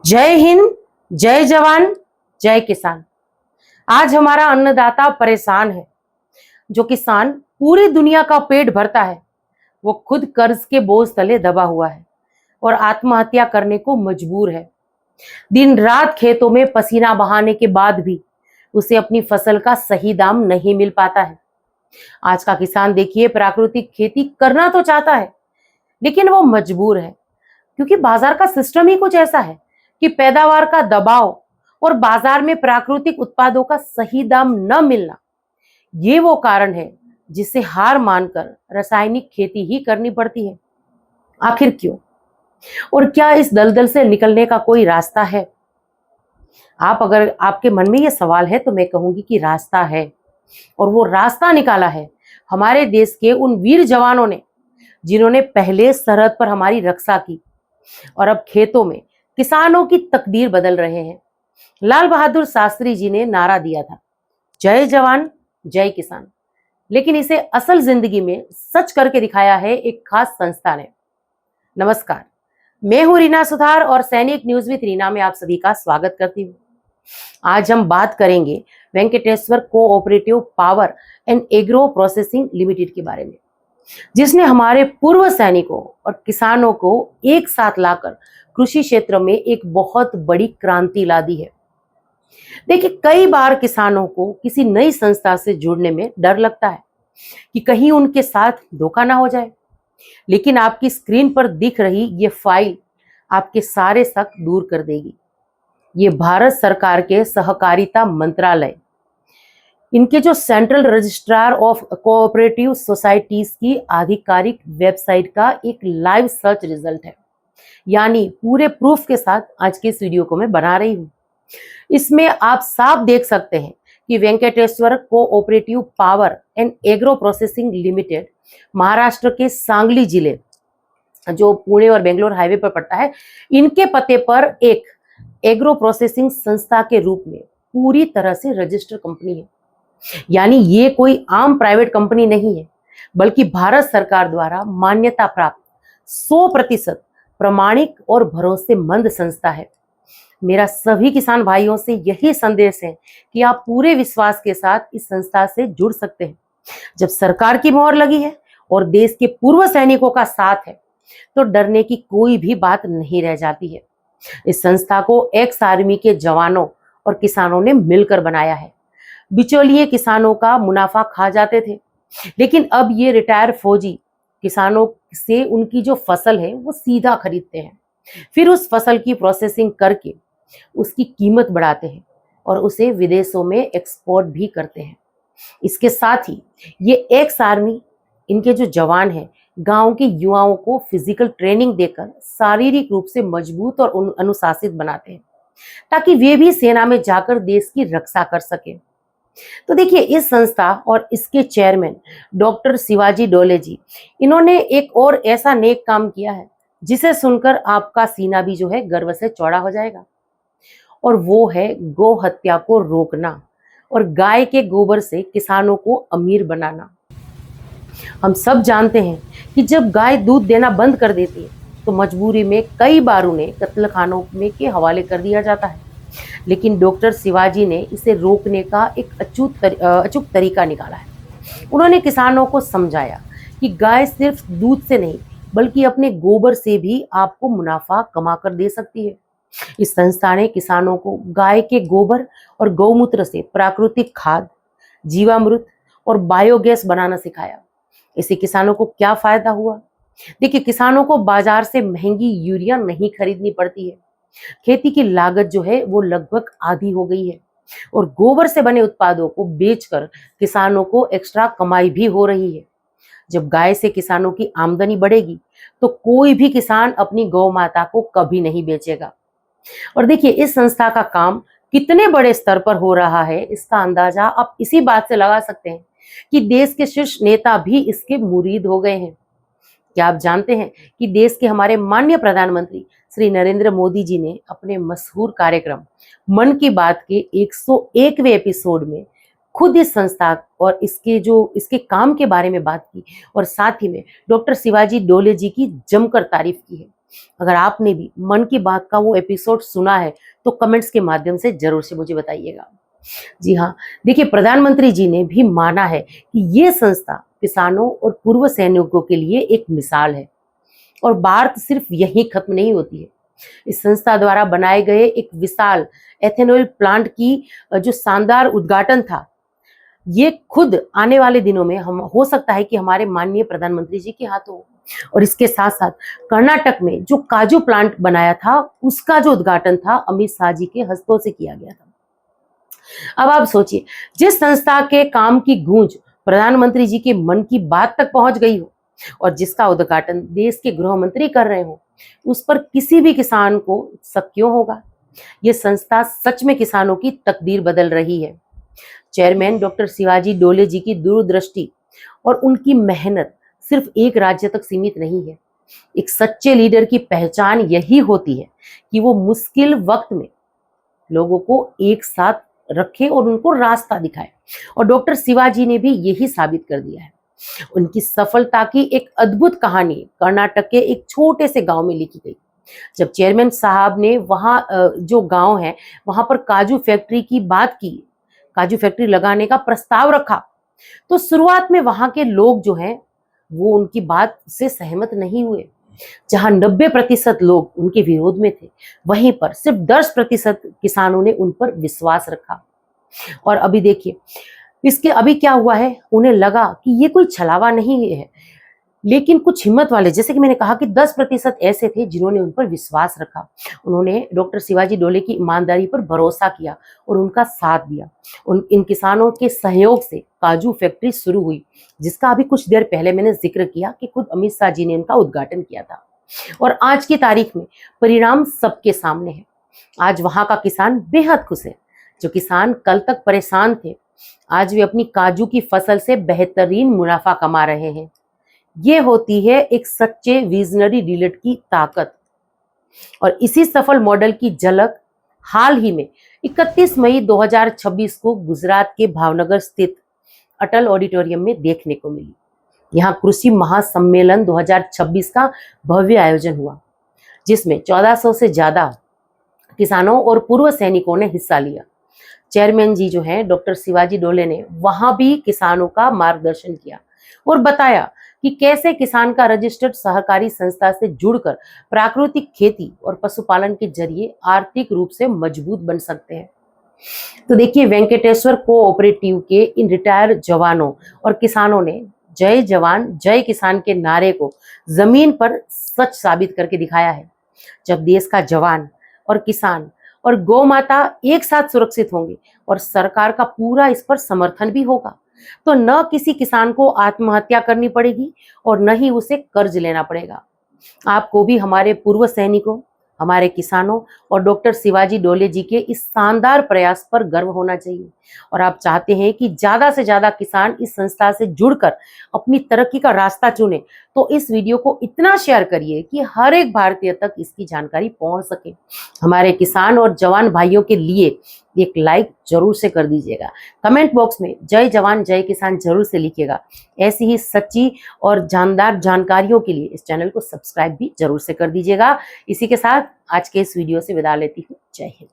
जय हिंद, जय जवान, जय किसान। आज हमारा अन्नदाता परेशान है। जो किसान पूरी दुनिया का पेट भरता है, वो खुद कर्ज के बोझ तले दबा हुआ है और आत्महत्या करने को मजबूर है। दिन रात खेतों में पसीना बहाने के बाद भी उसे अपनी फसल का सही दाम नहीं मिल पाता है। आज का किसान देखिए, प्राकृतिक खेती करना तो चाहता है, लेकिन वो मजबूर है, क्योंकि बाजार का सिस्टम ही कुछ ऐसा है कि पैदावार का दबाव और बाजार में प्राकृतिक उत्पादों का सही दाम न मिलना, ये वो कारण है जिसे हार मानकर रासायनिक खेती ही करनी पड़ती है। आखिर क्यों? और क्या इस दलदल से निकलने का कोई रास्ता है? अगर आपके मन में ये सवाल है, तो मैं कहूंगी कि रास्ता है, और वो रास्ता निकाला है हमारे देश के उन वीर जवानों ने, जिन्होंने पहले सरहद पर हमारी रक्षा की और अब खेतों में किसानों की तकदीर बदल रहे हैं। लाल बहादुर शास्त्री जी ने नारा दिया था, जय जवान जय किसान, लेकिन इसे असल जिंदगी में सच करके दिखाया है एक खास संस्था ने। नमस्कार, मैं हूं रीना सुथार और सैनिक न्यूज विद रीना में आप सभी का स्वागत करती हूँ। आज हम बात करेंगे Venkateshwar cooperative power and agro processing limited के बारे में, जिसने हमारे पूर्व सैनिकों और किसानों को एक साथ लाकर कृषि क्षेत्र में एक बहुत बड़ी क्रांति ला दी है। देखिए, कई बार किसानों को किसी नई संस्था से जुड़ने में डर लगता है कि कहीं उनके साथ धोखा ना हो जाए, लेकिन आपकी स्क्रीन पर दिख रही ये फाइल आपके सारे शक दूर कर देगी। ये भारत सरकार के सहकारिता मंत्रालय, इनके जो central registrar of cooperative societies की आधिकारिक वेबसाइट का एक लाइव सर्च रिजल्ट है। यानी पूरे प्रूफ के साथ आज के इस वीडियो को मैं बना रही हूं। इसमें आप साफ देख सकते हैं कि Venkateshwar cooperative power and agro processing limited Maharashtra के सांगली जिले, जो पुणे और बेंगलोर हाईवे पर पड़ता है, इनके पते पर एक एग्रो प्रोसेसिंग संस्था के रूप में पूरी तरह से रजिस्टर्ड कंपनी है। यानी ये कोई आम प्राइवेट कंपनी नहीं है, बल्कि भारत सरकार द्वारा मान्यता प्राप्त 100% प्रमाणिक और भरोसेमंद संस्था है। मेरा सभी किसान भाइयों से यही संदेश है कि आप पूरे विश्वास के साथ इस संस्था से जुड़ सकते हैं। जब सरकार की मोहर लगी है और देश के पूर्व सैनिकों का साथ है, तो डरने की कोई भी बात नहीं रह जाती है। इस संस्था को एक्स आर्मी के जवानों और किसानों ने मिलकर बनाया है। बिचौलिए किसानों का मुनाफा खा जाते थे, लेकिन अब ये रिटायर फौजी किसानों से उनकी जो फसल है वो सीधा खरीदते हैं, फिर उस फसल की प्रोसेसिंग करके उसकी कीमत बढ़ाते हैं और उसे विदेशों में एक्सपोर्ट भी करते हैं। इसके साथ ही ये एक्स आर्मी, इनके जो जवान हैं, गांव के युवाओं को फिजिकल ट्रेनिंग देकर शारीरिक रूप से मजबूत और अनुशासित बनाते हैं, ताकि वे भी सेना में जाकर देश की रक्षा कर सकें। तो देखिए, इस संस्था और इसके चेयरमैन डॉक्टर शिवाजी डोले जी, इन्होंने एक और ऐसा नेक काम किया है जिसे सुनकर आपका सीना भी जो है गर्व से चौड़ा हो जाएगा, और वो है गौ हत्या को रोकना और गाय के गोबर से किसानों को अमीर बनाना। हम सब जानते हैं कि जब गाय दूध देना बंद कर देती है, तो मजबूरी में कई बार उन्हें कत्लखानों में के हवाले कर दिया जाता है, लेकिन डॉक्टर शिवाजी ने इसे रोकने का एक अचूक तरीका निकाला है। उन्होंने किसानों को समझाया कि गाय सिर्फ दूध से नहीं, बल्कि अपने गोबर से भी आपको मुनाफा कमा कर दे सकती है। इस संस्था ने किसानों को गाय के गोबर और गौमूत्र से प्राकृतिक खाद, जीवामृत और बायोगैस बनाना सिखाया। इससे किसानों को क्या फायदा हुआ? देखिए, किसानों को बाजार से महंगी यूरिया नहीं खरीदनी पड़ती है। खेती की लागत जो है वो लगभग आधी हो गई है, और गोबर से बने उत्पादों को बेचकर किसानों को एक्स्ट्रा कमाई भी हो रही है। जब गाय से किसानों की आमदनी बढ़ेगी, तो कोई भी किसान अपनी गौ माता को कभी नहीं बेचेगा। और देखिए, इस संस्था का काम कितने बड़े स्तर पर हो रहा है, इसका अंदाजा आप इसी बात से लगा सकते हैं कि देश के शीर्ष नेता भी इसके मुरीद हो गए हैं। क्या आप जानते हैं कि देश के हमारे माननीय प्रधानमंत्री श्री नरेंद्र मोदी जी ने अपने मशहूर कार्यक्रम मन की बात के 101वें एपिसोड में खुद इस संस्था और इसके काम के बारे में बात की, और साथ ही में डॉक्टर शिवाजी डोले जी की जमकर तारीफ की है। अगर आपने भी मन की बात का वो एपिसोड सुना है तो कमेंट्स के माध्यम से जरूर से मुझे बताइएगा। जी हाँ, देखिए प्रधानमंत्री जी ने भी माना है कि ये संस्था किसानों और पूर्व सैनिकों के लिए एक मिसाल है और बात सिर्फ यहीं खत्म नहीं होती है। इस संस्था द्वारा बनाए गए एक विशाल एथेनॉल प्लांट की जो शानदार उद्घाटन था, ये खुद आने वाले दिनों में हम हो सकता है कि हमारे माननीय प्रधानमंत्री जी के हाथों हो। और इसके साथ साथ कर्नाटक में जो काजू प्लांट बनाया था, उसका जो उद्घाटन था अमित शाह जी के हस्तों से किया गया था। अब आप सोचिए, जिस संस्था के काम की गूंज प्रधानमंत्री जी के मन की बात तक पहुंच गई हो और जिसका उद्घाटन देश के गृह मंत्री कर रहे हो, उस पर किसी भी किसान को शक क्यों होगा? ये संस्था सच में किसानों की तकदीर बदल रही है। चेयरमैन डॉक्टर शिवाजी डोले जी की दूरदृष्टि और उनकी मेहनत सिर्फ एक राज्य तक सीमित नहीं है। एक सच्चे लीडर की पहचान यही होती है कि वो मुश्किल वक्त में लोगों को एक साथ रखे और उनको रास्ता दिखाए, और डॉक्टर शिवाजी ने भी यही साबित कर दिया है। उनकी सफलता की एक अद्भुत कहानी कर्नाटक के एक छोटे से गांव में लिखी गई। जब चेयरमैन साहब ने वहां जो गांव है वहां पर काजू फैक्ट्री की बात की, काजू फैक्ट्री लगाने का प्रस्ताव रखा, तो शुरुआत में वहां के लोग जो हैं वो उनकी बात से सहमत नहीं हुए। जहां 90% लोग उनके विरोध में थे, वहीं पर सिर्फ 10% किसानों ने उन पर विश्वास रखा। और अभी देखिए इसके अभी क्या हुआ है, उन्हें लगा कि ये कोई छलावा नहीं है, लेकिन कुछ हिम्मत वाले, जैसे कि मैंने कहा कि 10% ऐसे थे जिन्होंने उन पर विश्वास रखा। उन्होंने डॉक्टर शिवाजी डोले की ईमानदारी पर भरोसा किया और उनका साथ दिया। इन किसानों के सहयोग से काजू फैक्ट्री शुरू हुई, जिसका अभी कुछ देर पहले मैंने जिक्र किया कि खुद अमित शाह जी ने उनका उद्घाटन किया था। और आज की तारीख में परिणाम सबके सामने है। आज वहां का किसान बेहद खुश है। जो किसान कल तक परेशान थे, आज वे अपनी काजू की फसल से बेहतरीन मुनाफा कमा रहे हैं। ये होती है एक सच्चे विजनरी लीडर की ताकत। और इसी सफल मॉडल की झलक हाल ही में 31 मई 2026 को गुजरात के भावनगर स्थित अटल ऑडिटोरियम में देखने को मिली। यहाँ कृषि महासम्मेलन 2026 का भव्य आयोजन हुआ, जिसमें 1400 से ज्यादा किसानों और पूर्व सैनिकों ने हिस्सा लिया। चेयरमैन जी जो हैं डॉक्टर शिवाजी डोले ने वहां भी किसानों का मार्गदर्शन किया और बताया कि कैसे किसान का रजिस्टर्ड सहकारी संस्था से जुड़कर प्राकृतिक खेती और पशुपालन के जरिए आर्थिक रूप से मजबूत बन सकते हैं। तो देखिए, वेंकटेश्वर कोऑपरेटिव के इन रिटायर्ड जवानों और किसानों ने जय जवान जय किसान के नारे को जमीन पर सच साबित करके दिखाया है। जब देश का जवान और किसान और गौ माता एक साथ सुरक्षित होंगे और सरकार का पूरा इस पर समर्थन भी होगा, तो न किसी किसान को आत्महत्या करनी पड़ेगी और न ही उसे कर्ज लेना पड़ेगा। आपको भी हमारे पूर्व सैनिकों, हमारे किसानों और डॉक्टर शिवाजी डोले जी के इस शानदार प्रयास पर गर्व होना चाहिए। और आप चाहते हैं कि ज्यादा से ज्यादा किसान इस संस्था से जुड़कर अपनी तरक्की का रास्ता चुने, तो इस वीडियो को इतना शेयर करिए कि हर एक भारतीय तक इसकी जानकारी पहुंच सके। हमारे किसान और जवान भाइयों के लिए एक लाइक जरूर से कर दीजिएगा। कमेंट बॉक्स में जय जवान जय किसान जरूर से लिखिएगा। ऐसी ही सच्ची और जानदार जानकारियों के लिए इस चैनल को सब्सक्राइब भी जरूर से कर दीजिएगा। इसी के साथ आज के इस वीडियो से विदा लेती हूँ। जय हिंद।